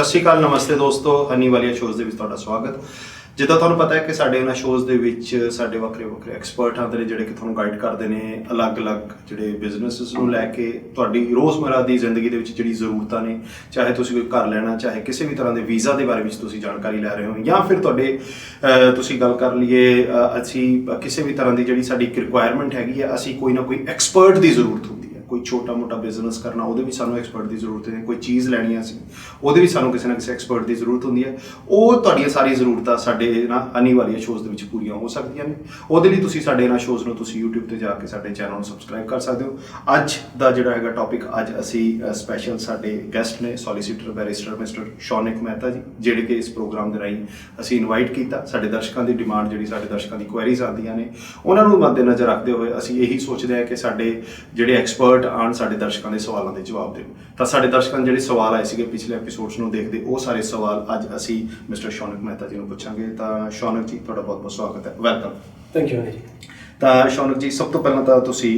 ਸਤਿ ਸ਼੍ਰੀ ਅਕਾਲ, ਨਮਸਤੇ ਦੋਸਤੋ। ਹਨੀ ਵਾਲੀਆ ਸ਼ੋਜ਼ ਦੇ ਵਿੱਚ ਤੁਹਾਡਾ ਸਵਾਗਤ। ਜਿੱਦਾਂ ਤੁਹਾਨੂੰ ਪਤਾ ਹੈ ਕਿ ਸਾਡੇ ਇਹਨਾਂ ਸ਼ੋਜ਼ ਦੇ ਵਿੱਚ ਸਾਡੇ ਵੱਖਰੇ ਐਕਸਪਰਟ ਆਉਂਦੇ ਨੇ ਜਿਹੜੇ ਕਿ ਤੁਹਾਨੂੰ ਗਾਈਡ ਕਰਦੇ ਨੇ ਅਲੱਗ-ਅਲੱਗ ਜਿਹੜੇ ਬਿਜ਼ਨੈਸਿਸ ਨੂੰ ਲੈ ਕੇ, ਤੁਹਾਡੀ ਰੋਜ਼ਮਰਾ ਦੀ ਜ਼ਿੰਦਗੀ ਦੇ ਵਿੱਚ ਜਿਹੜੀ ਜ਼ਰੂਰਤਾਂ ਨੇ, ਚਾਹੇ ਤੁਸੀਂ ਕੋਈ ਘਰ ਲੈਣਾ, ਚਾਹੇ ਕਿਸੇ ਵੀ ਤਰ੍ਹਾਂ ਦੇ ਵੀਜ਼ਾ ਦੇ ਬਾਰੇ ਵਿੱਚ ਤੁਸੀਂ ਜਾਣਕਾਰੀ ਲੈ ਰਹੇ ਹੋ, ਜਾਂ ਫਿਰ ਤੁਹਾਡੇ ਤੁਸੀਂ ਗੱਲ ਕਰ ਲਈਏ ਅਸੀਂ ਕਿਸੇ ਵੀ ਤਰ੍ਹਾਂ ਦੀ ਜਿਹੜੀ ਸਾਡੀ ਇੱਕ ਰਿਕੁਆਇਰਮੈਂਟ ਹੈਗੀ ਹੈ, ਅਸੀਂ ਕੋਈ ਨਾ ਕੋਈ ਐਕਸਪਰਟ ਦੀ ਜ਼ਰੂਰਤ ਹੁੰਦੀ ਹੈ। ਕੋਈ ਛੋਟਾ ਮੋਟਾ ਬਿਜ਼ਨਸ ਕਰਨਾ, ਉਹਦੇ ਵੀ ਸਾਨੂੰ ਐਕਸਪਰਟ ਦੀ ਜ਼ਰੂਰਤ ਹੈ। ਕੋਈ ਚੀਜ਼ ਲੈਣੀ ਅਸੀਂ, ਉਹਦੇ ਵੀ ਸਾਨੂੰ ਕਿਸੇ ਨਾ ਕਿਸੇ ਐਕਸਪਰਟ ਦੀ ਜ਼ਰੂਰਤ ਹੁੰਦੀ ਹੈ। ਉਹ ਤੁਹਾਡੀਆਂ ਸਾਰੀਆਂ ਜ਼ਰੂਰਤਾਂ ਸਾਡੇ ਨਾ ਹਨੀ ਵਾਲੀਆ ਸ਼ੋਜ਼ ਦੇ ਵਿੱਚ ਪੂਰੀਆਂ ਹੋ ਸਕਦੀਆਂ ਨੇ। ਉਹਦੇ ਲਈ ਤੁਸੀਂ ਸਾਡੇ ਇਹਨਾਂ ਸ਼ੋਜ਼ ਨੂੰ ਤੁਸੀਂ YouTube ਤੇ ਜਾ ਕੇ ਸਾਡੇ ਚੈਨਲ ਨੂੰ ਸਬਸਕ੍ਰਾਈਬ ਕਰ ਸਕਦੇ ਹੋ। ਅੱਜ ਦਾ ਜਿਹੜਾ ਹੈਗਾ ਟੌਪਿਕ, ਅੱਜ ਅਸੀਂ ਸਪੈਸ਼ਲ ਸਾਡੇ ਗੈਸਟ ਨੇ ਸੋਲੀਸਿਟਰ ਬੈਰਿਸਟਰ ਮਿਸਟਰ ਸ਼ੌਨਿਕ ਮਹਿਤਾ ਜੀ, ਜਿਹੜੇ ਕਿ ਇਸ ਪ੍ਰੋਗਰਾਮ ਦੇ ਰਾਹੀਂ ਅਸੀਂ ਇਨਵਾਈਟ ਕੀਤਾ। ਸਾਡੇ ਦਰਸ਼ਕਾਂ ਦੀ ਡਿਮਾਂਡ, ਜਿਹੜੀ ਸਾਡੇ ਦਰਸ਼ਕਾਂ ਦੀ ਕੁਐਰੀਜ਼ ਆਉਂਦੀਆਂ ਨੇ, ਉਹਨਾਂ ਨੂੰ ਮੱਦੇਨਜ਼ਰ ਰੱਖਦੇ ਹੋਏ ਅਸੀਂ ਇਹੀ ਸੋਚਦੇ ਹਾਂ ਕਿ ਸਾਡੇ ਜਿਹੜੇ ਐਕਸਪਰਟ ਆਉਣ, ਸਾਡੇ ਦਰਸ਼ਕਾਂ ਦੇ ਸਵਾਲਾਂ ਦੇ ਜਵਾਬ ਦੇਣ। ਤਾਂ ਸਾਡੇ ਦਰਸ਼ਕਾਂ ਦੇ ਜਿਹੜੇ ਸਵਾਲ ਆਏ ਸੀਗੇ ਪਿਛਲੇ ਐਪੀਸੋਡਸ ਨੂੰ ਦੇਖਦੇ, ਉਹ ਸਾਰੇ ਸਵਾਲ ਅੱਜ ਅਸੀਂ ਮਿਸਟਰ ਸ਼ੌਨਿਕ ਮਹਿਤਾ ਜੀ ਨੂੰ ਪੁੱਛਾਂਗੇ। ਤਾਂ ਸ਼ੌਨਿਕ ਜੀ, ਤੁਹਾਡਾ ਬਹੁਤ ਬਹੁਤ ਸਵਾਗਤ ਹੈ, ਵੈਲਕਮ। ਥੈਂਕ ਯੂ ਜੀ। ਤਾਂ ਸ਼ੌਨਿਕ ਜੀ, ਸਭ ਤੋਂ ਪਹਿਲਾਂ ਤਾਂ ਤੁਸੀਂ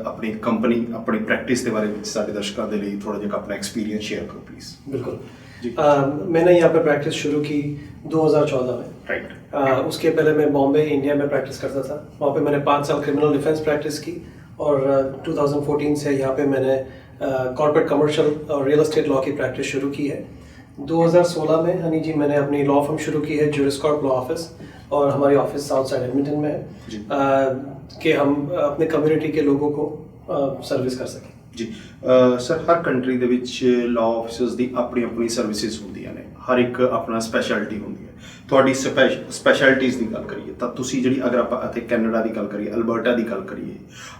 ਆਪਣੀ ਕੰਪਨੀ, ਆਪਣੀ ਪ੍ਰੈਕਟਿਸ ਦੇ ਬਾਰੇ ਵਿੱਚ ਸਾਡੇ ਦर्शकों के लिए थोड़ा जिहा अपना एक्सपीरियंस शेयर करो प्लीज़। बिल्कुल जी। मैंने यहाँ पे प्रैक्टिस शुरू की 2014 में। राइट। उसके पहले मैं बॉम्बे इंडिया में प्रैक्टिस करता था। वहाँ पे मैंने 5 साल क्रिमिनल डिफेंस प्रैक्टिस की और 2014 से यहाँ पे मैंने कॉर्पोरेट कमर्शियल और रियल एस्टेट लॉ की प्रैक्टिस शुरू की है। 2016 में हनी जी मैंने अपनी लॉ फर्म शुरू की है, ज्यूरिस्कॉर्प लॉ ऑफिस, और हमारी ऑफिस साउथ साइड एडमिंटन में है कि हम अपने कम्युनिटी के लोगों को सर्विस कर सकें जी। सर, हर कंट्री ਦੇ ਵਿੱਚ ਲਾਅ ਆਫਿਸਰਸ ਦੀ ਆਪਣੀ ਆਪਣੀ ਸਰਵਿਸਿਜ਼ ਹੁੰਦੀਆਂ ਨੇ, ਹਰ ਇੱਕ ਆਪਣਾ ਸਪੈਸ਼ਲਿਟੀ ਹੁੰਦੀ ਹੈ। ਤੁਹਾਡੀ ਸਪੈਸ਼ਲਿਟੀਜ਼ ਦੀ ਗੱਲ ਕਰੀਏ ਤਾਂ ਤੁਸੀਂ ਜਿਹੜੀ, ਅਗਰ ਆਪਾਂ ਇੱਥੇ ਕੈਨੇਡਾ ਦੀ ਗੱਲ ਕਰੀਏ, ਅਲਬਰਟਾ ਦੀ ਗੱਲ ਕਰੀਏ,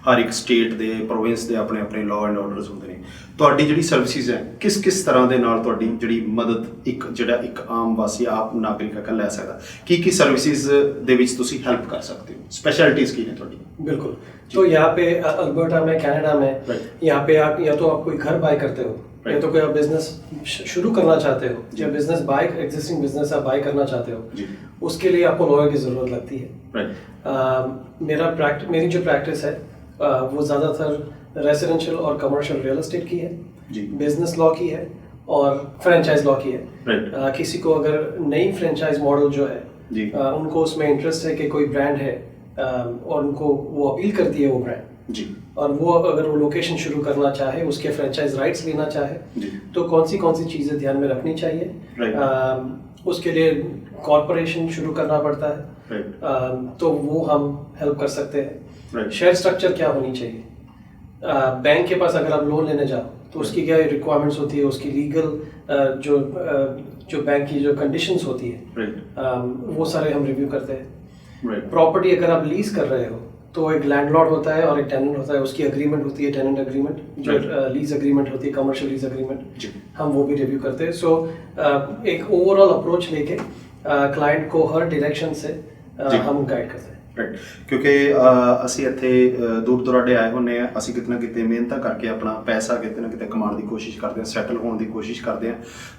ਹਰ ਇੱਕ ਸਟੇਟ ਦੇ, ਪ੍ਰੋਵਿੰਸ ਦੇ ਆਪਣੇ ਆਪਣੇ ਲਾਅ ਐਂਡ ਆਰਡਰਸ ਹੁੰਦੇ ਨੇ। ਤੁਹਾਡੀ ਜਿਹੜੀ ਸਰਵਿਸਿਜ਼ ਹੈ, ਕਿਸ ਤਰ੍ਹਾਂ ਦੇ ਨਾਲ ਤੁਹਾਡੀ ਜਿਹੜੀ ਮਦਦ ਇੱਕ ਇੱਕ ਆਮ ਵਾਸੀ, ਆਪ ਨਾਗਰਿਕ ਲੈ ਸਕਦਾ? ਕੀ ਸਰਵਿਸਿਜ਼ ਦੇ ਵਿੱਚ ਤੁਸੀਂ ਹੈਲਪ ਕਰ ਸਕਦੇ ਹੋ? ਸਪੈਸ਼ਲਿਟੀਜ਼ ਕੀ ਨੇ ਤੁਹਾਡੀ? बिल्कुल। तो यहाँ पे अल्बर्टा में, कनाडा में, यहाँ पे आप या तो आप कोई घर बाय करते हो, या तो कोई आप बिजनेस शुरू करना चाहते हो, या बिजनेस बाय, एग्जिस्टिंग बिजनेस आप बाय करना चाहते हो, उसके लिए आपको लॉयर की ज़रूरत लगती है। मेरी जो प्रैक्टिस है वो ज़्यादातर रेसिडेंशियल और कमर्शियल रियल एस्टेट की है, बिजनेस लॉ की है और फ्रेंचाइज लॉ की है। किसी को अगर नई फ्रेंचाइज मॉडल जो है उनको उसमें इंटरेस्ट है कि कोई ब्रांड है और उनको वो अपील करती है वो ब्रांड जी, और वो अगर वो लोकेशन शुरू करना चाहे, उसके फ्रेंचाइज राइट्स लेना चाहे, तो कौन सी चीज़ें ध्यान में रखनी चाहिए। उसके लिए कॉरपोरेशन शुरू करना पड़ता है, तो वो हम हेल्प कर सकते हैं। शेयर स्ट्रक्चर क्या होनी चाहिए, बैंक के पास अगर आप लोन लेने जाओ तो उसकी क्या रिक्वायरमेंट्स होती है, उसकी लीगल जो बैंक की जो कंडीशंस होती है, वो सारे हम रिव्यू करते हैं। प्रॉपर्टी अगर आप लीज कर रहे हो तो एक लैंडलॉर्ड होता है और एक टेनेंट होता है, उसकी एग्रीमेंट होती है, टेनेंट एग्रीमेंट, जो लीज एग्रीमेंट होती है, कमर्शियल लीज एग्रीमेंट, हम वो भी रिव्यू करते हैं। सो एक ओवरऑल अप्रोच लेके क्लाइंट को हर डायरेक्शन से हम गाइड करते हैं। ਰਾਈਟ। ਕਿਉਂਕਿ ਅਸੀਂ ਇੱਥੇ ਦੂਰ ਦੁਰਾਡੇ ਆਏ ਹੁੰਦੇ ਹਾਂ, ਅਸੀਂ ਕਿਤੇ ਨਾ ਕਿਤੇ ਮਿਹਨਤ ਕਰਕੇ ਆਪਣਾ ਪੈਸਾ ਕਿਤੇ ਨਾ ਕਿਤੇ ਕਮਾਉਣ ਦੀ ਕੋਸ਼ਿਸ਼ ਕਰਦੇ ਹਾਂ, ਸੈਟਲ ਹੋਣ ਦੀ ਕੋਸ਼ਿਸ਼ ਕਰਦੇ ਹਾਂ,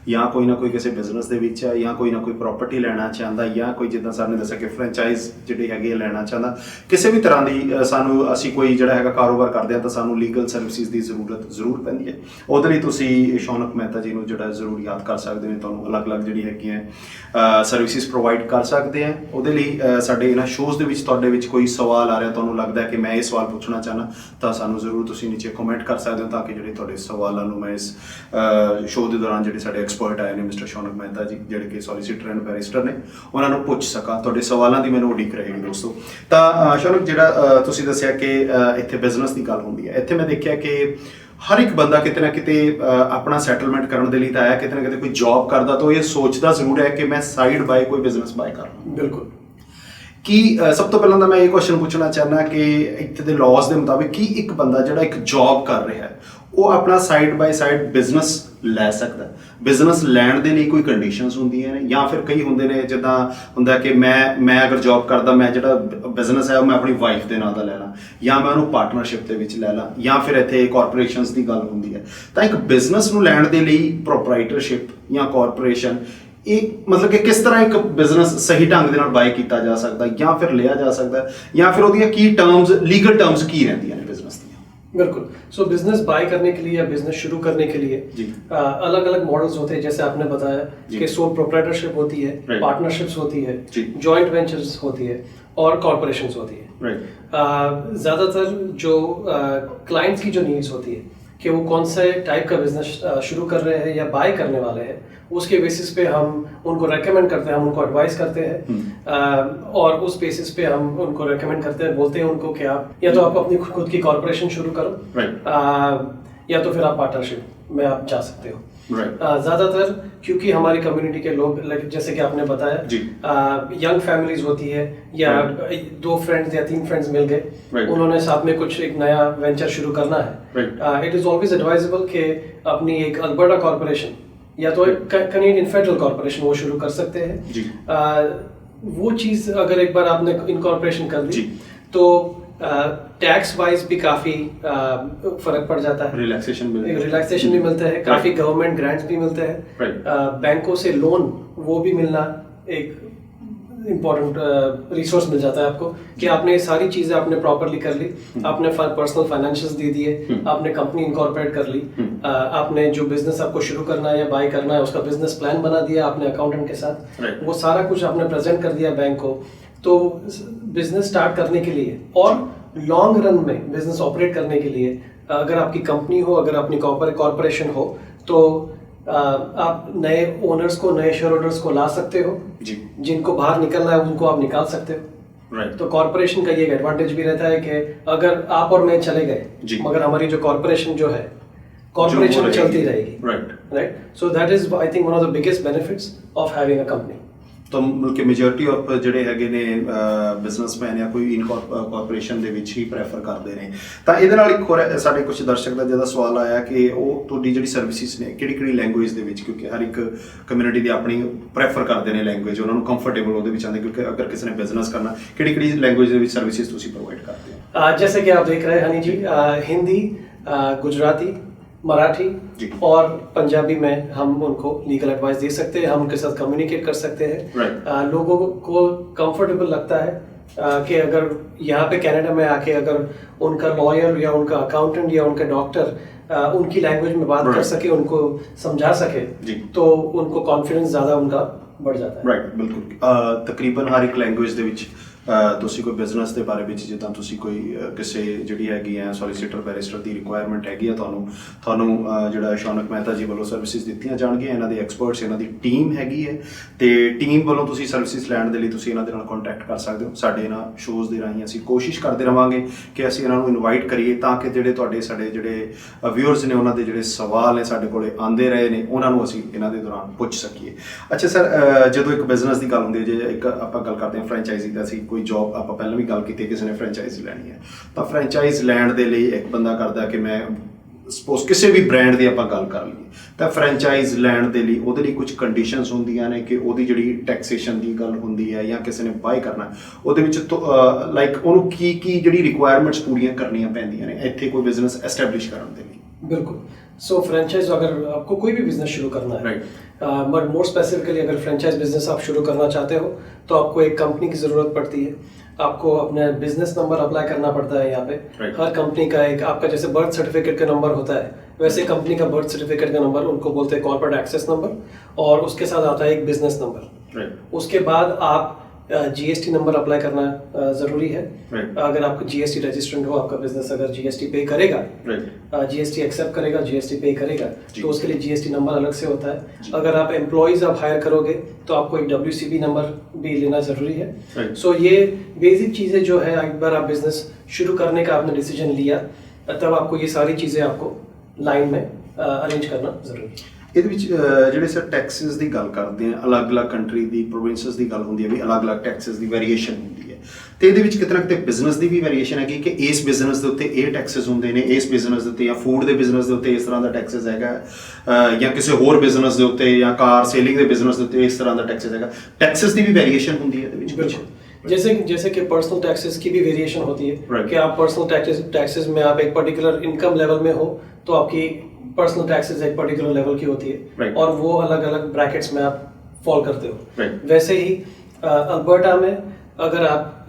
ਜਾਂ ਕੋਈ ਨਾ ਕੋਈ ਕਿਸੇ ਬਿਜ਼ਨਸ ਦੇ ਵਿੱਚ ਹੈ, ਜਾਂ ਕੋਈ ਨਾ ਕੋਈ ਪ੍ਰਾਪਰਟੀ ਲੈਣਾ ਚਾਹੁੰਦਾ, ਜਾਂ ਕੋਈ ਜਿੱਦਾਂ ਸਰ ਨੇ ਦੱਸਿਆ ਕਿ ਫਰੈਂਚਾਈਜ਼ ਜਿਹੜੀ ਹੈਗੀ ਹੈ ਲੈਣਾ ਚਾਹੁੰਦਾ, ਕਿਸੇ ਵੀ ਤਰ੍ਹਾਂ ਦੀ ਸਾਨੂੰ, ਅਸੀਂ ਕੋਈ ਜਿਹੜਾ ਹੈਗਾ ਕਾਰੋਬਾਰ ਕਰਦੇ ਹਾਂ ਤਾਂ ਸਾਨੂੰ ਲੀਗਲ ਸਰਵਿਸਿਜ਼ ਦੀ ਜ਼ਰੂਰਤ ਜ਼ਰੂਰ ਪੈਂਦੀ ਹੈ। ਉਹਦੇ ਲਈ ਤੁਸੀਂ ਸ਼ੌਨਿਕ ਮਹਿਤਾ ਜੀ ਨੂੰ ਜਿਹੜਾ ਜ਼ਰੂਰ ਯਾਦ ਕਰ ਸਕਦੇ ਨੇ, ਤੁਹਾਨੂੰ ਅਲੱਗ-ਅਲੱਗ ਜਿਹੜੀ ਹੈਗੀਆਂ ਸਰਵਿਸਿਜ਼ ਪ੍ਰੋਵਾਈਡ ਕਰ ਸਕਦੇ ਹਾਂ। ਉਹਦੇ ਲਈ ਸਾਡੇ ਇਹਨਾਂ ਸ਼ੋਜ਼ ਦੇ ਵਿੱਚ ਤੁਹਾਡੇ ਵਿੱਚ ਕੋਈ ਸਵਾਲ ਆ ਰਿਹਾ, ਤੁਹਾਨੂੰ ਲੱਗਦਾ ਕਿ ਮੈਂ ਇਹ ਸਵਾਲ ਪੁੱਛਣਾ ਚਾਹੁੰਦਾ, ਤਾਂ ਸਾਨੂੰ ਜ਼ਰੂਰ ਤੁਸੀਂ ਨੀਚੇ ਕਮੈਂਟ ਕਰ ਸਕਦੇ ਹੋ, ਤਾਂ ਕਿ ਜਿਹੜੇ ਤੁਹਾਡੇ ਸਵਾਲਾਂ ਨੂੰ ਮੈਂ ਇਸ ਸ਼ੋਅ ਦੇ ਦੌਰਾਨ ਜਿਹੜੇ ਸਾਡੇ ਐਕਸਪਰਟ ਆਏ ਨੇ ਮਿਸਟਰ ਸ਼ੌਨਿਕ ਮਹਿਤਾ ਜੀ, ਜਿਹੜੇ ਕਿ ਸੋਲੀਸਿਟਰ ਐਂਡ ਬੈਰਿਸਟਰ ਨੇ, ਉਹਨਾਂ ਨੂੰ ਪੁੱਛ ਸਕਾਂ। ਤੁਹਾਡੇ ਸਵਾਲਾਂ ਦੀ ਮੈਨੂੰ ਉਡੀਕ ਰਹੇਗੀ ਦੋਸਤੋ। ਤਾਂ ਸ਼ੌਨਿਕ, ਜਿਹੜਾ ਤੁਸੀਂ ਦੱਸਿਆ ਕਿ ਇੱਥੇ ਬਿਜ਼ਨਸ ਦੀ ਗੱਲ ਹੁੰਦੀ ਹੈ, ਇੱਥੇ ਮੈਂ ਦੇਖਿਆ ਕਿ ਹਰ ਇੱਕ ਬੰਦਾ ਕਿਤੇ ਨਾ ਕਿਤੇ ਆਪਣਾ ਸੈਟਲਮੈਂਟ ਕਰਨ ਦੇ ਲਈ ਤਾਂ ਆਇਆ, ਕਿਤੇ ਨਾ ਕਿਤੇ ਕੋਈ ਜੌਬ ਕਰਦਾ ਤਾਂ ਇਹ ਸੋਚਦਾ ਜ਼ਰੂਰ ਹੈ ਕਿ ਮੈਂ ਸਾਈਡ ਬਾਏ ਕੋਈ ਬਿਜ਼ਨਸ ਬਾਏ ਕਰ ਲਵਾਂ। ਬਿਲਕੁਲ। ਕੀ ਸਭ ਤੋਂ ਪਹਿਲਾਂ ਤਾਂ ਮੈਂ ਇਹ ਕੁਐਸਚਨ ਪੁੱਛਣਾ ਚਾਹੁੰਦਾ ਕਿ ਇੱਥੇ ਦੇ ਲਾਜ਼ ਦੇ ਮੁਤਾਬਿਕ ਕੀ ਇੱਕ ਬੰਦਾ ਜਿਹੜਾ ਇੱਕ ਜੌਬ ਕਰ ਰਿਹਾ ਹੈ, ਉਹ ਆਪਣਾ ਸਾਈਡ ਬਾਏ ਸਾਈਡ ਬਿਜ਼ਨਸ ਲੈ ਸਕਦਾ? ਬਿਜ਼ਨਸ ਲੈਣ ਦੇ ਲਈ ਕੋਈ ਕੰਡੀਸ਼ਨਸ ਹੁੰਦੀਆਂ ਨੇ, ਜਾਂ ਫਿਰ ਕਈ ਹੁੰਦੇ ਨੇ ਜਿੱਦਾਂ ਹੁੰਦਾ ਕਿ ਮੈਂ ਅਗਰ ਜੌਬ ਕਰਦਾ, ਮੈਂ ਜਿਹੜਾ ਬਿਜ਼ਨਸ ਹੈ ਉਹ ਮੈਂ ਆਪਣੀ ਵਾਈਫ ਦੇ ਨਾਂ ਦਾ ਲੈ ਲਾਂ, ਜਾਂ ਮੈਂ ਉਹਨੂੰ ਪਾਰਟਨਰਸ਼ਿਪ ਦੇ ਵਿੱਚ ਲੈ ਲਾਂ, ਜਾਂ ਫਿਰ ਇੱਥੇ ਕਾਰਪੋਰੇਸ਼ਨਸ ਦੀ ਗੱਲ ਹੁੰਦੀ ਹੈ। ਤਾਂ ਇੱਕ ਬਿਜ਼ਨਸ ਨੂੰ ਲੈਣ ਦੇ ਲਈ ਪ੍ਰੋਪਰਾਈਟਰਸ਼ਿਪ ਜਾਂ ਕਾਰਪੋਰੇਸ਼ਨ, ਇਹ ਮਤਲਬ ਕਿ ਕਿਸ ਤਰ੍ਹਾਂ ਇੱਕ ਬਿਜ਼ਨਸ ਸਹੀ ਢੰਗ ਦੇ ਨਾਲ ਬਾਏ ਕੀਤਾ ਜਾ ਸਕਦਾ, ਜਾਂ ਫਿਰ ਲਿਆ ਜਾ ਸਕਦਾ, ਜਾਂ ਫਿਰ ਉਹਦੀਆਂ ਕੀ ਟਰਮਸ, ਲੀਗਲ ਟਰਮਸ ਕੀ ਰਹਿੰਦੀਆਂ ਨੇ ਬਿਜ਼ਨਸ ਦੀਆਂ? बिल्कुल। सो बिजनेस बाय करने के लिए या बिजनेस शुरू करने के लिए अलग अलग मॉडल्स होते हैं, जैसे आपने बताया कि सोल प्रोप्राइटरशिप होती है, पार्टनरशिप्स होती है, जॉइंट वेंचर्स होती है और कॉर्पोरेशंस होती है। ज़्यादातर जो क्लाइंट्स की जो नीड्स होती है कि वो कौन से टाइप का बिजनेस शुरू कर रहे हैं या बाय करने वाले हैं, उसके बेसिस पे हम उनको रेकमेंड करते हैं, हम उनको एडवाइस करते हैं और उस बेसिस पे हम उनको रेकमेंड करते हैं, बोलते हैं उनको कि आप या तो आप अपनी खुद की कॉर्पोरेशन शुरू करो या तो फिर आप पार्टनरशिप में आप जा सकते हो। ज़्यादातर क्योंकि हमारी कम्युनिटी के लोग जैसे कि आपने बताया यंग फैमिलीज होती है या 2 फ्रेंड्स या 3 फ्रेंड्स मिल गए, उन्होंने साथ में कुछ एक नया वेंचर शुरू करना है। इट इज़ ऑलवेज एडवाइजेबल कि अपनी एक अल्बर्टा कॉर्पोरेशन या तो एक कैनेडियन फेडरल कॉर्पोरेशन वो शुरू कर सकते हैं। वो चीज़ अगर एक बार आपने इनकॉर्पोरेशन कर दी तो टैक्स वाइज भी काफी फर्क पड़ जाता है, रिलैक्सेशन भी मिलता है, काफी गवर्नमेंट ग्रांट्स भी मिलते हैं, बैंकों से लोन वो भी मिलना एक इम्पोर्टेंट रिसोर्स मिल जाता है आपको कि आपने ये सारी चीजें आपने प्रॉपरली कर ली, आपने पर्सनल फाइनेंशियल्स दे दिए, आपने कंपनी इनकॉर्पोरेट कर ली, आपने जो बिजनेस आपको शुरू करना है या बाय करना है उसका बिजनेस प्लान बना दिया आपने अकाउंटेंट के साथ, वो सारा कुछ आपने प्रेजेंट कर दिया बैंक को। तो बिजनेस स्टार्ट करने के लिए और लॉन्ग रन में बिजनेस ऑपरेट करने के लिए अगर आपकी कंपनी हो, अगर अपनी कॉर्पोरेशन हो, तो आप नए ओनर्स को, नए शेयर होल्डर्स को ला सकते हो, जिनको बाहर निकलना है उनको आप निकाल सकते हो। तो कॉर्पोरेशन का ये एडवांटेज भी रहता है कि अगर आप और मैं चले गए मगर हमारी जो कॉर्पोरेशन जो है कॉर्पोरेशन चलती रहेगी। Right, so that is I think one of the biggest benefits of having a company. तो बल्कि मेजॉरिटी ऑफ ਜਿਹੜੇ ਹੈਗੇ ਨੇ ਬਿਜ਼ਨਸਮੈਨ ਜਾਂ ਕੋਈ ਇਨ ਕਾਰਪੋਰੇਸ਼ਨ ਦੇ ਵਿੱਚ ਹੀ ਪ੍ਰੈਫਰ ਕਰਦੇ ਨੇ। ਤਾਂ ਇਹਦੇ ਨਾਲ ਇੱਕ ਹੋਰ ਸਾਡੇ ਕੁਝ ਦਰਸ਼ਕ ਦਾ ਜਿਹਦਾ ਸਵਾਲ ਆਇਆ ਕਿ ਉਹ ਤੁਹਾਡੀ ਜਿਹੜੀ ਸਰਵਿਸਿਜ਼ ਨੇ ਕਿਹੜੀ ਲੈਂਗੁਏਜ ਦੇ ਵਿੱਚ, ਕਿਉਂਕਿ ਹਰ ਇੱਕ ਕਮਿਊਨਿਟੀ ਦੀ ਆਪਣੀ ਪ੍ਰੈਫਰ ਕਰਦੇ ਨੇ ਲੈਂਗੁਏਜ, ਉਹਨਾਂ ਨੂੰ ਕੰਫਰਟੇਬਲ ਉਹਦੇ ਵਿੱਚ ਆਉਂਦੇ, ਕਿਉਂਕਿ ਅਗਰ ਕਿਸੇ ਨੇ ਬਿਜ਼ਨਸ ਕਰਨਾ ਕਿਹੜੀ ਲੈਂਗੁਏਜ ਦੇ ਵਿੱਚ ਸਰਵਿਸਿਜ਼ ਤੁਸੀਂ ਪ੍ਰੋਵਾਈਡ ਕਰਦੇ ਹੋ? जैसे कि आप देख रहे हैं हनी जी, हिंदी, गुजराती, मराठी और पंजाबी में हम उनको लीगल एडवाइस दे सकते हैं, हम उनके साथ कम्युनिकेट कर सकते हैं। लोगों को कंफर्टेबल लगता है कि अगर यहाँ पे कनाडा में आके अगर उनका लॉयर या उनका अकाउंटेंट या उनका डॉक्टर उनकी लैंग्वेज में बात कर सके, उनको समझा सके, तो उनको कॉन्फिडेंस ज़्यादा उनका बढ़ जाता है। राइट, बिल्कुल। तकरीबन हर एक लैंग्वेज ਦੇ ਵਿੱਚ ਤੁਸੀਂ ਕੋਈ ਬਿਜ਼ਨਸ ਦੇ ਬਾਰੇ ਵਿੱਚ ਜਿੱਦਾਂ ਤੁਸੀਂ ਕੋਈ ਕਿਸੇ ਜਿਹੜੀ ਹੈਗੀ ਹੈ ਸੋਲੀਸਿਟਰ ਬੈਰਿਸਟਰ ਦੀ ਰਿਕੁਆਇਰਮੈਂਟ ਹੈਗੀ ਆ, ਤੁਹਾਨੂੰ ਜਿਹੜਾ ਸ਼ੌਨਕ ਮਹਿਤਾ ਜੀ ਵੱਲੋਂ ਸਰਵਿਸਿਜ਼ ਦਿੱਤੀਆਂ ਜਾਣਗੀਆਂ। ਇਹਨਾਂ ਦੇ ਐਕਸਪਰਟਸ, ਇਹਨਾਂ ਦੀ ਟੀਮ ਹੈਗੀ ਹੈ ਤੇ ਟੀਮ ਵੱਲੋਂ ਤੁਸੀਂ ਸਰਵਿਸਿਜ਼ ਲੈਣ ਦੇ ਲਈ ਤੁਸੀਂ ਇਹਨਾਂ ਦੇ ਨਾਲ ਕੰਟੈਕਟ ਕਰ ਸਕਦੇ ਹੋ। ਸਾਡੇ ਇਹਨਾਂ ਸ਼ੋਜ਼ ਦੇ ਰਾਹੀਂ ਅਸੀਂ ਕੋਸ਼ਿਸ਼ ਕਰਦੇ ਰਵਾਂਗੇ ਕਿ ਅਸੀਂ ਇਹਨਾਂ ਨੂੰ ਇਨਵਾਈਟ ਕਰੀਏ ਤਾਂ ਕਿ ਸਾਡੇ ਜਿਹੜੇ ਵਿਊਅਰਸ ਨੇ ਉਹਨਾਂ ਦੇ ਜਿਹੜੇ ਸਵਾਲ ਨੇ ਸਾਡੇ ਕੋਲੇ ਆਉਂਦੇ ਰਹੇ ਨੇ ਉਹਨਾਂ ਨੂੰ ਅਸੀਂ ਇਹਨਾਂ ਦੇ ਦੌਰਾਨ ਪੁੱਛ ਸਕੀਏ। ਅੱਛਾ ਸਰ, ਜਦੋਂ ਇੱਕ ਬਿਜ਼ਨਸ ਦੀ ਗੱਲ ਹੁੰਦੀ ਹੈ, ਜੇ ਇੱਕ ਆਪਾਂ ਗੱਲ ਕਰਦੇ ਹਾਂ ਫਰੈਂਚਾਈਜ਼ੀ ਦਾ, ਅਸੀਂ ਕੋਈ ਜੌਬ ਆਪਾਂ ਪਹਿਲਾਂ ਵੀ ਗੱਲ ਕੀਤੀ, ਕਿਸੇ ਨੇ ਫਰੈਂਚਾਈਜ਼ ਲੈਣੀ ਹੈ ਤਾਂ ਫਰੈਂਚਾਈਜ਼ ਲੈਣ ਦੇ ਲਈ ਇੱਕ ਬੰਦਾ ਕਰਦਾ ਕਿ ਮੈਂ ਸਪੋਜ਼ ਕਿਸੇ ਵੀ ਬ੍ਰਾਂਡ ਦੀ ਆਪਾਂ ਗੱਲ ਕਰ ਲਈਏ ਤਾਂ ਫਰੈਂਚਾਈਜ਼ ਲੈਣ ਦੇ ਲਈ ਉਹਦੇ ਲਈ ਕੁਝ ਕੰਡੀਸ਼ਨਸ ਹੁੰਦੀਆਂ ਨੇ ਕਿ ਉਹਦੀ ਜਿਹੜੀ ਟੈਕਸੇਸ਼ਨ ਦੀ ਗੱਲ ਹੁੰਦੀ ਹੈ ਜਾਂ ਕਿਸੇ ਨੇ ਬਾਏ ਕਰਨਾ ਉਹਦੇ ਵਿੱਚ ਲਾਈਕ ਉਹਨੂੰ ਕੀ ਜਿਹੜੀ ਰਿਕੁਆਇਰਮੈਂਟਸ ਪੂਰੀਆਂ ਕਰਨੀਆਂ ਪੈਂਦੀਆਂ ਨੇ ਇੱਥੇ ਕੋਈ ਬਿਜ਼ਨਸ ਐਸਟੈਬਲਿਸ਼ ਕਰਨ ਦੇ ਲਈ? बिल्कुल। सो फ्रेंचाइज अगर आपको कोई भी बिजनेस शुरू करना है, बट मोर स्पेसिफिकली अगर फ्रेंचाइज बिजनेस आप शुरू करना चाहते हो तो आपको एक कंपनी की ज़रूरत पड़ती है, आपको अपना बिजनेस नंबर अप्लाई करना पड़ता है। यहाँ पे हर कंपनी का एक आपका जैसे बर्थ सर्टिफिकेट का नंबर होता है, वैसे कंपनी का बर्थ सर्टिफिकेट का नंबर उनको बोलते हैं कॉर्पोरेट एक्सेस नंबर, और उसके साथ आता है एक बिजनेस नंबर। उसके बाद आप जीएसटी नंबर अप्लाई करना ज़रूरी है। अगर आपको जीएसटी रजिस्टर्ड हो, आपका बिजनेस अगर जीएसटी पे करेगा, जीएसटी एक्सेप्ट करेगा, जीएसटी पे करेगा, तो उसके लिए जीएसटी नंबर अलग से होता है। अगर आप एम्प्लॉयज़ आप हायर करोगे तो आपको एक WCB नंबर भी लेना ज़रूरी है। सो ये बेसिक चीज़ें जो है, एक बार आप बिजनेस शुरू करने का आपने डिसीजन लिया तब आपको ये सारी चीज़ें आपको लाइन में अरेंज करना ज़रूरी है। ਇਹਦੇ ਵਿੱਚ ਜਿਹੜੇ ਸਰ ਟੈਕਸਿਸ ਦੀ ਗੱਲ ਕਰਦੇ ਆ, ਅਲੱਗ-ਅਲੱਗ ਕੰਟਰੀ ਦੀ ਪ੍ਰੋਵਿੰਸਸ ਦੀ ਗੱਲ ਹੁੰਦੀ ਹੈ ਵੀ ਅਲੱਗ-ਅਲੱਗ ਟੈਕਸਿਸ ਦੀ ਵੇਰੀਏਸ਼ਨ ਹੁੰਦੀ ਹੈ, ਤੇ ਇਹਦੇ ਵਿੱਚ ਕਿਤੇ ਨਾ ਕਿਤੇ ਬਿਜ਼ਨਸ ਦੀ ਵੀ ਵੇਰੀਏਸ਼ਨ ਹੈਗੀ ਕਿ ਇਸ ਬਿਜ਼ਨਸ ਦੇ ਉੱਤੇ ਇਹ ਟੈਕਸਿਸ ਹੁੰਦੇ ਨੇ, ਇਸ ਬਿਜ਼ਨਸ ਦੇ ਉੱਤੇ ਜਾਂ ਫੂਡ ਦੇ ਬਿਜ਼ਨਸ ਦੇ ਉੱਤੇ ਇਸ ਤਰ੍ਹਾਂ ਦਾ ਟੈਕਸਿਸ ਹੈਗਾ, ਜਾਂ ਕਿਸੇ ਹੋਰ ਬਿਜ਼ਨਸ ਦੇ ਉੱਤੇ ਜਾਂ ਕਾਰ ਸੇਲਿੰਗ ਦੇ ਬਿਜ਼ਨਸ ਦੇ ਉੱਤੇ ਇਸ ਤਰ੍ਹਾਂ ਦਾ ਟੈਕਸਿਸ ਹੈਗਾ। ਟੈਕਸਿਸ ਦੀ ਵੀ ਵੇਰੀਏਸ਼ਨ ਹੁੰਦੀ ਹੈ ਇਹਦੇ ਵਿੱਚ ਕੁਝ? जैसे कि पर्सनल टैक्सेस की भी वेरिएशन होती है कि आप पर्सनल टैक्सेस में आप एक पर्टिकुलर इनकम लेवल में हो तो आपकी पर्सनल टैक्सेस एक पर्टिकुलर लेवल की होती है और वो अलग अलग ब्रैकेट्स में आप फॉल करते हो। वैसे ही अल्बर्टा में अगर आप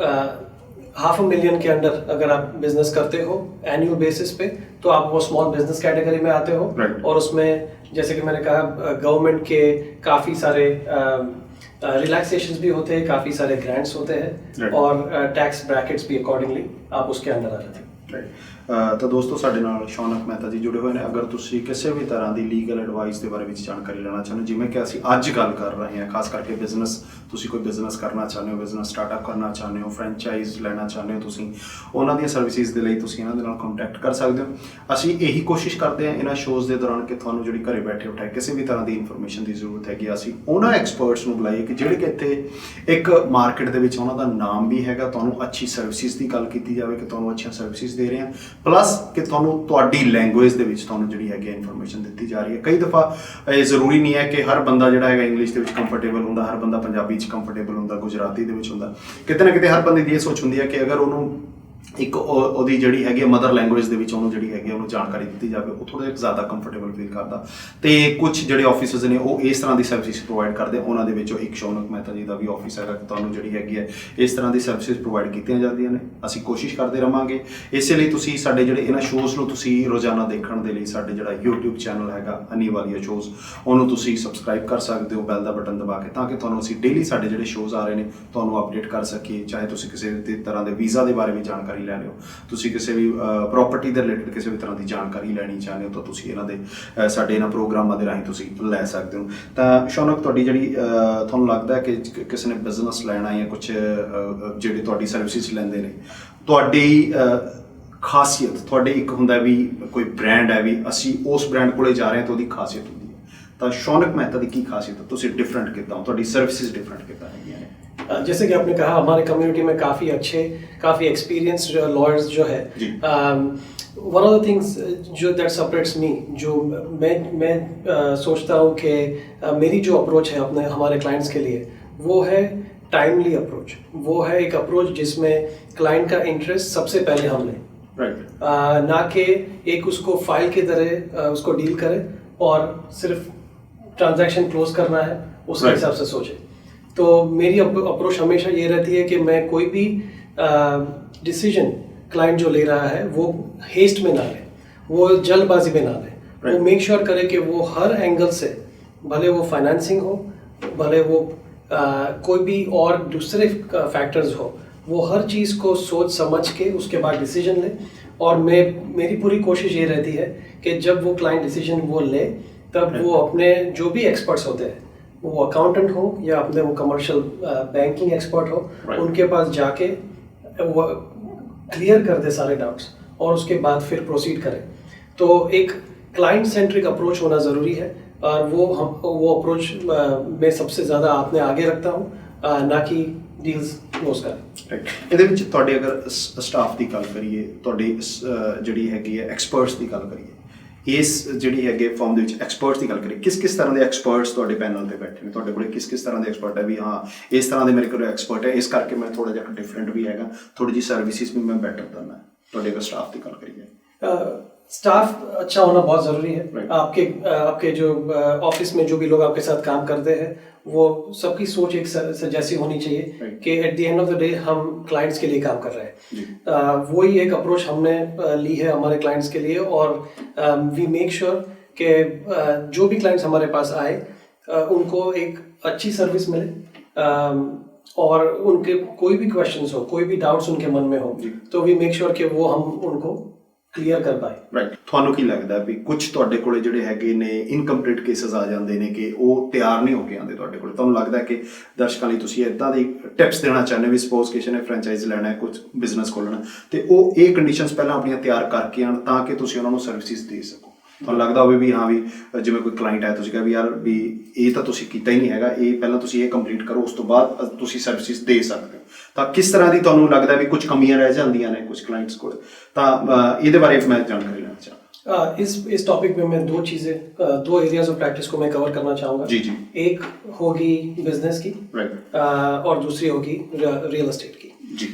500,000 के अंडर अगर आप बिजनेस करते हो एनुअल बेसिस पे, तो आप वो स्मॉल बिजनेस कैटेगरी में आते हो। और उसमें जैसे कि मैंने कहा, गवर्नमेंट के काफ़ी सारे रिलैक्सेशंस भी होते हैं, काफ़ी सारे ग्रांट्स होते हैं, और टैक्स ब्रैकेट्स भी अकॉर्डिंगली आप उसके अंडर आ जाते हैं। ਤਾਂ ਦੋਸਤੋ ਸਾਡੇ ਨਾਲ ਸ਼ੌਨਕ ਮਹਿਤਾ ਜੀ ਜੁੜੇ ਹੋਏ ਨੇ। ਅਗਰ ਤੁਸੀਂ ਕਿਸੇ ਵੀ ਤਰ੍ਹਾਂ ਦੀ ਲੀਗਲ ਐਡਵਾਈਸ ਦੇ ਬਾਰੇ ਵਿੱਚ ਜਾਣਕਾਰੀ ਲੈਣਾ ਚਾਹੁੰਦੇ ਹੋ, ਜਿਵੇਂ ਕਿ ਅਸੀਂ ਅੱਜ ਗੱਲ ਕਰ ਰਹੇ ਹਾਂ, ਖਾਸ ਕਰਕੇ ਬਿਜ਼ਨਸ, ਤੁਸੀਂ ਕੋਈ ਬਿਜ਼ਨਸ ਕਰਨਾ ਚਾਹੁੰਦੇ ਹੋ, ਬਿਜ਼ਨਸ ਸਟਾਰਟਅਪ ਕਰਨਾ ਚਾਹੁੰਦੇ ਹੋ, ਫਰੈਂਚਾਈਜ਼ ਲੈਣਾ ਚਾਹੁੰਦੇ ਹੋ, ਤੁਸੀਂ ਉਹਨਾਂ ਦੀਆਂ ਸਰਵਿਸਿਜ਼ ਦੇ ਲਈ ਤੁਸੀਂ ਇਹਨਾਂ ਦੇ ਨਾਲ ਕੰਟੈਕਟ ਕਰ ਸਕਦੇ ਹੋ। ਅਸੀਂ ਇਹੀ ਕੋਸ਼ਿਸ਼ ਕਰਦੇ ਹਾਂ ਇਹਨਾਂ ਸ਼ੋਜ਼ ਦੇ ਦੌਰਾਨ ਕਿ ਤੁਹਾਨੂੰ ਜਿਹੜੀ ਘਰੇ ਬੈਠੇ ਬਿਠਾਏ ਕਿਸੇ ਵੀ ਤਰ੍ਹਾਂ ਦੀ ਇਨਫੋਰਮੇਸ਼ਨ ਦੀ ਜ਼ਰੂਰਤ ਹੈਗੀ, ਅਸੀਂ ਉਹਨਾਂ ਐਕਸਪਰਟਸ ਨੂੰ ਬੁਲਾਈਏ ਕਿ ਜਿਹੜੇ ਕਿ ਇੱਥੇ ਇੱਕ ਮਾਰਕੀਟ ਦੇ ਵਿੱਚ ਉਹਨਾਂ ਦਾ ਨਾਮ ਵੀ ਹੈਗਾ, ਤੁਹਾਨੂੰ ਅੱਛੀ ਸਰਵਿਸਿਜ਼ ਦੀ ਗੱਲ ਕੀਤੀ ਜਾਵੇ ਕਿ ਤੁਹਾਨੂੰ ਅੱਛੀਆਂ ਸਰਵਿਸਿਜ਼ ਦੇ ਰਹੇ ਹਾਂ, ਪਲੱਸ ਕਿ ਤੁਹਾਨੂੰ ਤੁਹਾਡੀ ਲੈਂਗੁਏਜ ਦੇ ਵਿੱਚ ਤੁਹਾਨੂੰ ਜਿਹੜੀ ਹੈਗੀ ਇਨਫੋਰਮੇਸ਼ਨ ਦਿੱਤੀ ਜਾ ਰਹੀ ਹੈ। ਕਈ ਦਫਾ ਇਹ ਜ਼ਰੂਰੀ ਨਹੀਂ ਹੈ ਕਿ ਹਰ ਬੰਦਾ ਜਿਹੜਾ ਹੈਗਾ ਇੰਗਲਿਸ਼ ਦੇ ਵਿੱਚ ਕੰਫਰਟੇਬਲ ਹੁੰਦਾ, ਹਰ ਬੰਦਾ ਪੰਜਾਬੀ 'ਚ ਕੰਫਰਟੇਬਲ ਹੁੰਦਾ, ਗੁਜਰਾਤੀ ਦੇ ਵਿੱਚ ਹੁੰਦਾ। ਕਿਤੇ ਨਾ ਕਿਤੇ ਹਰ ਬੰਦੇ ਦੀ ਇਹ ਸੋਚ ਹੁੰਦੀ ਹੈ ਕਿ ਅਗਰ ਉਹਨੂੰ ਇੱਕ ਉਹਦੀ ਜਿਹੜੀ ਹੈਗੀ ਮਦਰ ਲੈਂਗੁਏਜ ਦੇ ਵਿੱਚ ਉਹਨੂੰ ਜਿਹੜੀ ਹੈਗੀ ਉਹਨੂੰ ਜਾਣਕਾਰੀ ਦਿੱਤੀ ਜਾਵੇ, ਉਹ ਥੋੜ੍ਹਾ ਜਿਹਾ ਜ਼ਿਆਦਾ ਕੰਫਰਟੇਬਲ ਫੀਲ ਕਰਦਾ। ਅਤੇ ਕੁਝ ਜਿਹੜੇ ਆਫਿਸਸ ਨੇ ਉਹ ਇਸ ਤਰ੍ਹਾਂ ਦੀ ਸਰਵਿਸਿਜ਼ ਪ੍ਰੋਵਾਈਡ ਕਰਦੇ, ਉਹਨਾਂ ਦੇ ਵਿੱਚੋਂ ਇੱਕ ਸ਼ੌਨਕ ਮਹਿਤਾ ਜੀ ਦਾ ਵੀ ਆਫਿਸ ਹੈਗਾ। ਤੁਹਾਨੂੰ ਜਿਹੜੀ ਹੈਗੀ ਹੈ ਇਸ ਤਰ੍ਹਾਂ ਦੀ ਸਰਵਿਸਿਜ਼ ਪ੍ਰੋਵਾਈਡ ਕੀਤੀਆਂ ਜਾਂਦੀਆਂ ਨੇ। ਅਸੀਂ ਕੋਸ਼ਿਸ਼ ਕਰਦੇ ਰਹਾਂਗੇ। ਇਸੇ ਲਈ ਤੁਸੀਂ ਸਾਡੇ ਜਿਹੜੇ ਇਹਨਾਂ ਸ਼ੋਜ਼ ਨੂੰ ਤੁਸੀਂ ਰੋਜ਼ਾਨਾ ਦੇਖਣ ਦੇ ਲਈ ਸਾਡੇ ਜਿਹੜਾ YouTube ਚੈਨਲ ਹੈਗਾ ਹਨੀ ਵਾਲੀਆ ਸ਼ੋਜ਼, ਉਹਨੂੰ ਤੁਸੀਂ ਸਬਸਕ੍ਰਾਈਬ ਕਰ ਸਕਦੇ ਹੋ ਬੈਲ ਦਾ ਬਟਨ ਦਬਾ ਕੇ, ਤਾਂ ਕਿ ਤੁਹਾਨੂੰ ਅਸੀਂ ਡੇਲੀ ਸਾਡੇ ਜਿਹੜੇ ਸ਼ੋਜ਼ ਆ ਰਹੇ ਨੇ ਤੁਹਾਨੂੰ ਅਪਡੇਟ ਕਰ ਸਕੀਏ। ਚਾਹੇ ਤੁਸੀਂ ਕਿਸੇ ਵੀ ਤਰ੍ਹਾਂ ਦੇ ਵੀਜ਼ਾ ਦੇ ਬਾਰੇ ਵੀ ਜਾਣਕਾਰੀ ਲੈ ਲਿਓ, ਤੁਸੀਂ ਕਿਸੇ ਵੀ ਪ੍ਰੋਪਰਟੀ ਦੇ ਰਿਲੇਟਡ ਕਿਸੇ ਵੀ ਤਰ੍ਹਾਂ ਦੀ ਜਾਣਕਾਰੀ ਲੈਣੀ ਚਾਹੁੰਦੇ ਹੋ, ਤਾਂ ਤੁਸੀਂ ਇਹਨਾਂ ਦੇ ਸਾਡੇ ਇਹਨਾਂ ਪ੍ਰੋਗਰਾਮਾਂ ਦੇ ਰਾਹੀਂ ਤੁਸੀਂ ਲੈ ਸਕਦੇ ਹੋ। ਤਾਂ ਸ਼ੌਨਕ, ਤੁਹਾਡੀ ਜਿਹੜੀ ਤੁਹਾਨੂੰ ਲੱਗਦਾ ਕਿ ਕਿਸੇ ਨੇ ਬਿਜ਼ਨਸ ਲੈਣਾ ਜਾਂ ਕੁਛ ਜਿਹੜੇ ਤੁਹਾਡੀ ਸਰਵਿਸਿਜ਼ ਲੈਂਦੇ ਨੇ, ਤੁਹਾਡੀ ਖਾਸੀਅਤ, ਤੁਹਾਡੇ ਇੱਕ ਹੁੰਦਾ ਵੀ ਕੋਈ ਬ੍ਰਾਂਡ ਹੈ ਵੀ ਅਸੀਂ ਉਸ ਬ੍ਰਾਂਡ ਕੋਲੇ ਜਾ ਰਹੇ ਹਾਂ ਤਾਂ ਉਹਦੀ ਖਾਸੀਅਤ ਹੁੰਦੀ ਹੈ, ਤਾਂ शौनक मेहता की खासियत है, ਤੁਸੀਂ डिफरेंट कितना हो, ਤੁਹਾਡੀ सर्विसेज डिफरेंट कितना है? जैसे कि आपने कहा, हमारे कम्युनिटी में काफ़ी अच्छे, काफ़ी एक्सपीरियंस्ड लॉयर्स जो है, वन ऑफ द थिंग्स जो दैट सेपरेट्स मी, जो मैं सोचता हूँ कि मेरी जो अप्रोच है अपने हमारे क्लाइंट्स के लिए, वो है टाइमली अप्रोच। वो है एक अप्रोच जिसमें क्लाइंट का इंटरेस्ट सबसे पहले हम लें, ना कि एक उसको फाइल की तरह उसको डील करें और सिर्फ ट्रांजैक्शन क्लोज करना है उसके हिसाब से सोचें। तो मेरी अप्रोच हमेशा ये रहती है कि मैं कोई भी डिसीजन क्लाइंट जो ले रहा है वो हेस्ट में ना ले, वो जल्दबाजी में ना ले, वो मेक श्योर करे कि वो हर एंगल से, भले वो फाइनेंसिंग हो, भले वो कोई भी और दूसरे फैक्टर्स हो, वो हर चीज़ को सोच समझ के उसके बाद डिसीजन ले। और मेरी पूरी कोशिश ये रहती है कि जब वो क्लाइंट डिसीजन वो ले, तब वो अपने जो भी एक्सपर्ट्स होते हैं, वो अकाउंटेंट हो या अपने वो कमर्शियल बैंकिंग एक्सपर्ट हो, उनके पास जाके वो क्लियर कर दे सारे डाउट्स और उसके बाद फिर प्रोसीड करें। तो एक क्लाइंट सेंट्रिक अप्रोच होना ज़रूरी है, और वो अप्रोच मैं सबसे ज़्यादा अपने आगे रखता हूँ, ना कि डील्स क्लोज करें। ਇਹਦੇ ਵਿੱਚ ਤੁਹਾਡੇ ਅਗਰ ਸਟਾਫ ਦੀ ਗੱਲ ਕਰੀਏ, ਤੁਹਾਡੀ ਜਿਹੜੀ ਹੈਗੀ ਹੈ ਐਕਸਪਰਟਸ ਦੀ ਗੱਲ ਕਰੀਏ, ਇਸ ਜਿਹੜੀ ਹੈਗੇ ਫਰਮ ਦੇ ਵਿੱਚ ਐਕਸਪਰਟਸ ਦੀ ਗੱਲ ਕਰੀਏ, ਕਿਸ ਤਰ੍ਹਾਂ ਦੇ ਐਕਸਪਰਟਸ ਤੁਹਾਡੇ ਪੈਨਲ ਤੇ ਬੈਠੇ ਨੇ, ਤੁਹਾਡੇ ਕੋਲ ਕਿਸ ਤਰ੍ਹਾਂ ਦੇ ਐਕਸਪਰਟ ਹੈ ਵੀ ਹਾਂ ਇਸ ਤਰ੍ਹਾਂ ਦੇ ਮੇਰੇ ਕੋਲ ਐਕਸਪਰਟ ਹੈ, ਇਸ ਕਰਕੇ ਮੈਂ ਥੋੜਾ ਜਿਹਾ ਡਿਫਰੈਂਟ ਵੀ ਹੈਗਾ, ਥੋੜੀ ਜਿਹੀ ਸਰਵਿਸਿਜ਼ ਵੀ ਮੈਂ ਬੈਟਰ ਕਰਨਾ। ਤੁਹਾਡੇ ਅਗਰ ਸਟਾਫ ਦੀ ਗੱਲ ਕਰੀਏ, स्टाफ अच्छा होना बहुत ज़रूरी है। आपके जो ऑफिस में जो भी लोग आपके साथ काम करते हैं, वो सबकी सोच एक जैसी होनी चाहिए कि at the end of the day हम क्लाइंट्स के लिए काम कर रहे हैं। वही एक अप्रोच हमने ली है हमारे क्लाइंट्स के लिए, और वी मेक श्योर कि जो भी क्लाइंट्स हमारे पास आए उनको एक अच्छी सर्विस मिले, और उनके कोई भी क्वेश्चंस हो, कोई भी डाउट्स उनके मन में हो, तो वी मेक श्योर कि वो हम उनको ਕਲੀਅਰ ਕਰ ਪਾਏ। ਰਾਈਟ। ਤੁਹਾਨੂੰ ਕੀ ਲੱਗਦਾ ਵੀ ਕੁਝ ਤੁਹਾਡੇ ਕੋਲੇ ਜਿਹੜੇ ਹੈਗੇ ਨੇ ਇਨਕੰਪਲੀਟ ਕੇਸਿਸ ਆ ਜਾਂਦੇ ਨੇ ਕਿ ਉਹ ਤਿਆਰ ਨਹੀਂ ਹੋ ਕੇ ਆਉਂਦੇ ਤੁਹਾਡੇ ਕੋਲੇ, ਤੁਹਾਨੂੰ ਲੱਗਦਾ ਕਿ ਦਰਸ਼ਕਾਂ ਲਈ ਤੁਸੀਂ ਇੱਦਾਂ ਦੀ ਟਿਪਸ ਦੇਣਾ ਚਾਹੁੰਦੇ ਵੀ ਸਪੋਜ਼ ਕਿਸੇ ਨੇ ਫਰੈਂਚਾਈਜ਼ ਲੈਣਾ ਹੈ, ਕੁਝ ਬਿਜ਼ਨਸ ਖੋਲ੍ਹਣਾ, ਤੇ ਉਹ ਇਹ ਕੰਡੀਸ਼ਨਸ ਪਹਿਲਾਂ ਆਪਣੀਆਂ ਤਿਆਰ ਕਰਕੇ ਆਉਣ ਤਾਂ ਕਿ ਤੁਸੀਂ ਉਹਨਾਂ ਨੂੰ ਸਰਵਿਸਿਜ਼ ਦੇ ਸਕੋ? ਤੁਹਾਨੂੰ ਲੱਗਦਾ ਹੋਵੇ ਵੀ ਹਾਂ ਵੀ ਜਿਵੇਂ ਕੋਈ ਕਲਾਇੰਟ ਆਇਆ, ਤੁਸੀਂ ਕਿਹਾ ਵੀ ਯਾਰ ਵੀ ਇਹ ਤਾਂ ਤੁਸੀਂ ਕੀਤਾ ਹੀ ਨਹੀਂ ਹੈਗਾ, ਇਹ ਪਹਿਲਾਂ ਤੁਸੀਂ ਇਹ ਕੰਪਲੀਟ ਕਰੋ, ਉਸ ਤੋਂ ਬਾਅਦ ਤੁਸੀਂ ਸਰਵਿਸਿਜ਼ ਦੇ ਸਕਦੇ ਹੋ, ਤਾਂ ਕਿਸ ਤਰ੍ਹਾਂ ਦੀ ਤੁਹਾਨੂੰ ਲੱਗਦਾ ਵੀ ਕੁਝ ਕਮੀਆਂ ਰਹਿ ਜਾਂਦੀਆਂ ਨੇ ਕੁਝ ਕਲਾइंट्स ਕੋਲ, ਤਾਂ ਇਹਦੇ ਬਾਰੇ ਮੈਂ ਜਾਣਕਾਰੀ ਲੈਣਾ ਚਾਹੁੰਦਾ। इस टॉपिक में मैं दो एरियाज ऑफ प्रैक्टिस को मैं कवर करना चाहूँगा। जी। एक होगी बिजनेस की, और दूसरी होगी रियल एस्टेट की। जी।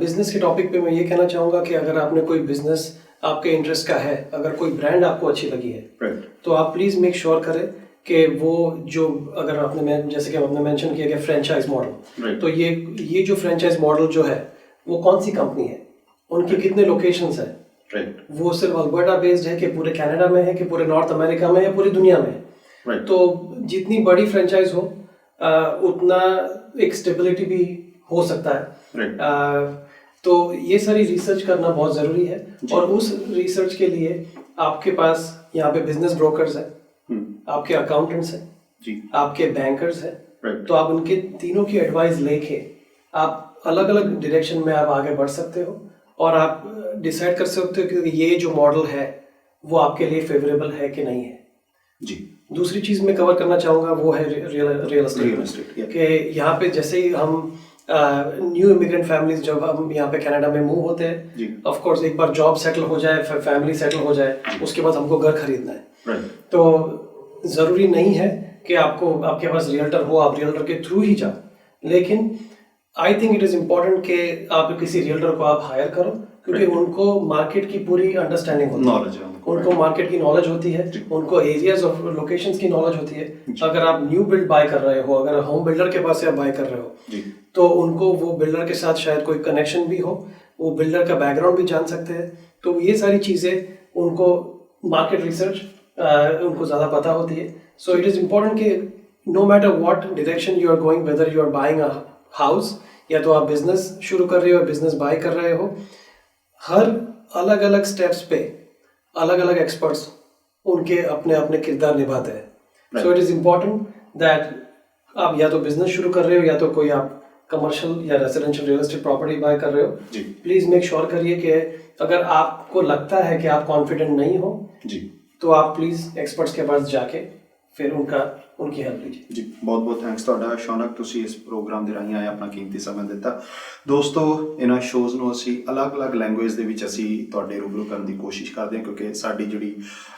बिजनेस के टॉपिक पे मैं ये कहना चाहूँगा कि अगर आपने कोई बिजनेस आपके इंटरेस्ट का है, अगर कोई ब्रांड आपको अच्छी लगी है, तो आप प्लीज़ मेक श्योर करें कि वो जो, अगर आपने जैसे कि आपने मेंशन किया कि फ्रेंचाइज मॉडल, तो ये जो फ्रेंचाइज मॉडल जो है वो कौन सी कंपनी है, उनके कितने लोकेशंस है, राइट, वो सिर्फ अल्बर्टा बेस्ड है कि पूरे कनाडा में है कि पूरे नॉर्थ अमेरिका में या पूरी दुनिया में है। राइट, तो जितनी बड़ी फ्रेंचाइज हो उतना एक स्टेबिलिटी भी हो सकता है। राइट, तो ये सारी रिसर्च करना बहुत ज़रूरी है, और उस रिसर्च के लिए आपके पास यहाँ पे बिजनेस ब्रोकर्स है, आपके अकाउंटेंट्स हैं जी, आपके बैंकर्स हैं, राइट, तो आप उनके तीनों की एडवाइस लेके आप अलग अलग डायरेक्शन में आप आगे बढ़ सकते हो, और आप डिसाइड कर सकते हो कि ये जो मॉडल है वो आपके लिए फेवरेबल है कि नहीं है जी। दूसरी चीज़ मैं कवर करना चाहूँगा वो है रियल एस्टेट कि यहाँ पे जैसे ही हम न्यू इमिग्रेंट फैमिलीज जब हम यहाँ पे कनाडा में मूव होते हैं, ऑफ कोर्स एक बार जॉब सेटल हो जाए, फैमिली सेटल हो जाए, उसके बाद हमको घर खरीदना है। तो ज़रूरी नहीं है कि आपको आपके पास रियल्टर हो, आप रियल्टर के थ्रू ही जाओ, लेकिन I think it is important कि आप किसी रियल्टर को आप हायर करो, क्योंकि उनको मार्केट की पूरी अंडरस्टैंडिंग होती है, उनको मार्केट की नॉलेज होती है, उनको एरियाज और लोकेशंस की नॉलेज होती है। अगर आप न्यू बिल्ड बाय कर रहे हो, अगर होम बिल्डर के पास से आप बाय कर रहे हो, तो उनको वो बिल्डर के साथ शायद कोई कनेक्शन भी हो, वो बिल्डर का बैकग्राउंड भी जान सकते हैं। तो ये सारी चीज़ें उनको मार्केट रिसर्च उनको ज़्यादा पता होती है। सो इट इज़ इम्पोर्टेंट कि no matter what direction you are going, whether you are buying a house या तो आप बिजनेस शुरू कर रहे हो, बिजनेस बाय कर रहे हो, हर अलग अलग स्टेप्स पे अलग अलग एक्सपर्ट्स उनके अपने अपने किरदार निभाते हैं। सो इट इज़ इम्पोर्टेंट दैट आप या तो बिजनेस शुरू कर रहे हो या तो कोई आप कमर्शियल या residential real estate property bye कर रहे हो, प्लीज़ मेक श्योर करिए कि अगर आपको लगता है कि आप कॉन्फिडेंट नहीं हो तो आप प्लीज़ एक्सपर्ट्स के पास जाके फिर उनकी हेल्प लीजिए। जी, बहुत बहुत थैंक्स ਤੁਹਾਡਾ ਸ਼ੌਨਕ, ਤੁਸੀਂ ਇਸ ਪ੍ਰੋਗਰਾਮ ਦੇ ਰਾਹੀਂ ਆਏ, ਆਪਣਾ ਕੀਮਤੀ ਸਮਾਂ ਦਿੱਤਾ। ਦੋਸਤੋ, ਇਹਨਾਂ ਸ਼ੋਜ਼ ਨੂੰ ਅਸੀਂ ਅਲੱਗ-ਅਲੱਗ ਲੈਂਗੁਏਜ ਦੇ ਵਿੱਚ ਅਸੀਂ ਤੁਹਾਡੇ ਰੂਬਰੂ ਕਰਨ ਦੀ ਕੋਸ਼ਿਸ਼ ਕਰਦੇ ਹਾਂ, ਕਿਉਂਕਿ ਸਾਡੀ ਜਿਹੜੀ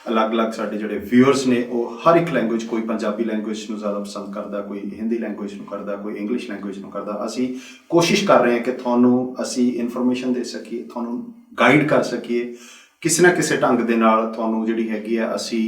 ਅਲੱਗ-ਅਲੱਗ ਸਾਡੇ ਜਿਹੜੇ ਵਿਊਅਰਸ ਨੇ ਉਹ ਹਰ ਇੱਕ ਲੈਂਗੁਏਜ, ਕੋਈ ਪੰਜਾਬੀ ਲੈਂਗੁਏਜ ਨੂੰ ਜ਼ਿਆਦਾ ਪਸੰਦ ਕਰਦਾ, ਕੋਈ ਹਿੰਦੀ ਲੈਂਗੁਏਜ ਨੂੰ ਕਰਦਾ, ਕੋਈ ਇੰਗਲਿਸ਼ ਲੈਂਗੁਏਜ ਨੂੰ ਕਰਦਾ। ਅਸੀਂ ਕੋਸ਼ਿਸ਼ ਕਰ ਰਹੇ ਹਾਂ ਕਿ ਤੁਹਾਨੂੰ ਅਸੀਂ ਇਨਫੋਰਮੇਸ਼ਨ ਦੇ ਸਕੀਏ, ਤੁਹਾਨੂੰ ਗਾਈਡ ਕਰ ਸਕੀਏ, ਕਿਸੇ ਨਾ ਕਿਸੇ ਢੰਗ ਦੇ ਨਾਲ ਤੁਹਾਨੂੰ ਜਿਹੜੀ ਹੈਗੀ ਆ ਅਸੀਂ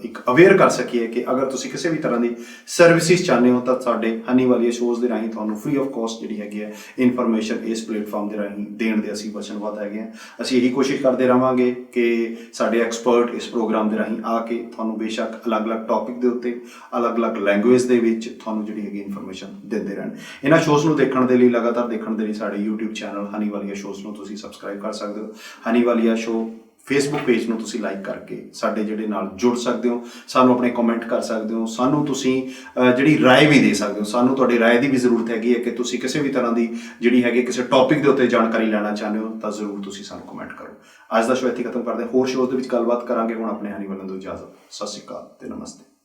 ਇੱਕ ਅਵੇਅਰ ਕਰ ਸਕੀਏ ਕਿ ਅਗਰ ਤੁਸੀਂ ਕਿਸੇ ਵੀ ਤਰ੍ਹਾਂ ਦੀ ਸਰਵਿਸਿਜ਼ ਚਾਹੁੰਦੇ ਹੋ ਤਾਂ ਸਾਡੇ ਹਨੀ ਵਾਲੀਆ ਸ਼ੋਜ਼ ਦੇ ਰਾਹੀਂ ਤੁਹਾਨੂੰ ਫ੍ਰੀ ਆਫ ਕਾਸਟ ਜਿਹੜੀ ਹੈਗੀ ਹੈ ਇਨਫੋਰਮੇਸ਼ਨ ਇਸ ਪਲੇਟਫਾਰਮ ਦੇ ਰਾਹੀਂ ਦੇਣ ਦੇ ਅਸੀਂ ਵਚਨਬੱਧ ਹੈਗੇ ਹਾਂ। ਅਸੀਂ ਇਹੀ ਕੋਸ਼ਿਸ਼ ਕਰਦੇ ਰਹਾਂਗੇ ਕਿ ਸਾਡੇ ਐਕਸਪਰਟ ਇਸ ਪ੍ਰੋਗਰਾਮ ਦੇ ਰਾਹੀਂ ਆ ਕੇ ਤੁਹਾਨੂੰ ਬੇਸ਼ੱਕ ਅਲੱਗ-ਅਲੱਗ ਟੌਪਿਕ ਦੇ ਉੱਤੇ ਅਲੱਗ-ਅਲੱਗ ਲੈਂਗੁਏਜ ਦੇ ਵਿੱਚ ਤੁਹਾਨੂੰ ਜਿਹੜੀ ਹੈਗੀ ਇਨਫੋਰਮੇਸ਼ਨ ਦਿੰਦੇ ਰਹਿਣ। ਇਹਨਾਂ ਸ਼ੋਜ਼ ਨੂੰ ਦੇਖਣ ਦੇ ਲਈ, ਲਗਾਤਾਰ ਦੇਖਣ ਦੇ ਲਈ ਸਾਡੇ YouTube ਚੈਨਲ ਹਨੀ ਵਾਲੀਆ ਸ਼ੋਜ਼ ਨੂੰ ਤੁਸੀਂ ਸਬਸਕ੍ਰਾਈਬ ਕਰ ਸਕਦੇ ਹੋ। ਹਨੀ ਵਾਲੀਆ ਸ਼ੋ ਫੇਸਬੁੱਕ ਪੇਜ ਨੂੰ ਤੁਸੀਂ ਲਾਈਕ ਕਰਕੇ ਸਾਡੇ ਜਿਹੜੇ ਨਾਲ ਜੁੜ ਸਕਦੇ ਹੋ, ਸਾਨੂੰ ਆਪਣੇ ਕਮੈਂਟ ਕਰ ਸਕਦੇ ਹੋ, ਸਾਨੂੰ ਤੁਸੀਂ ਜਿਹੜੀ ਰਾਏ ਵੀ ਦੇ ਸਕਦੇ ਹੋ। ਸਾਨੂੰ ਤੁਹਾਡੀ ਰਾਏ ਦੀ ਵੀ ਜ਼ਰੂਰਤ ਹੈਗੀ ਹੈ ਕਿ ਤੁਸੀਂ ਕਿਸੇ ਵੀ ਤਰ੍ਹਾਂ ਦੀ ਜਿਹੜੀ ਹੈਗੀ ਕਿਸੇ ਟੌਪਿਕ ਦੇ ਉੱਤੇ ਜਾਣਕਾਰੀ ਲੈਣਾ ਚਾਹੁੰਦੇ ਹੋ ਤਾਂ ਜ਼ਰੂਰ ਤੁਸੀਂ ਸਾਨੂੰ ਕਮੈਂਟ ਕਰੋ। ਅੱਜ ਦਾ ਸ਼ੋਅ ਇੱਥੇ ਖਤਮ ਕਰਦੇ ਹਾਂ, ਹੋਰ ਸ਼ੋਅ ਦੇ ਵਿੱਚ ਗੱਲਬਾਤ ਕਰਾਂਗੇ। ਹੁਣ ਆਪਣੇ ਹਨੀ ਵਾਲਿਆਂ ਤੋਂ ਇਜਾਜ਼ਤ, ਸਤਿ ਸ਼੍ਰੀ ਅਕਾਲ ਤੇ ਨਮਸਤੇ।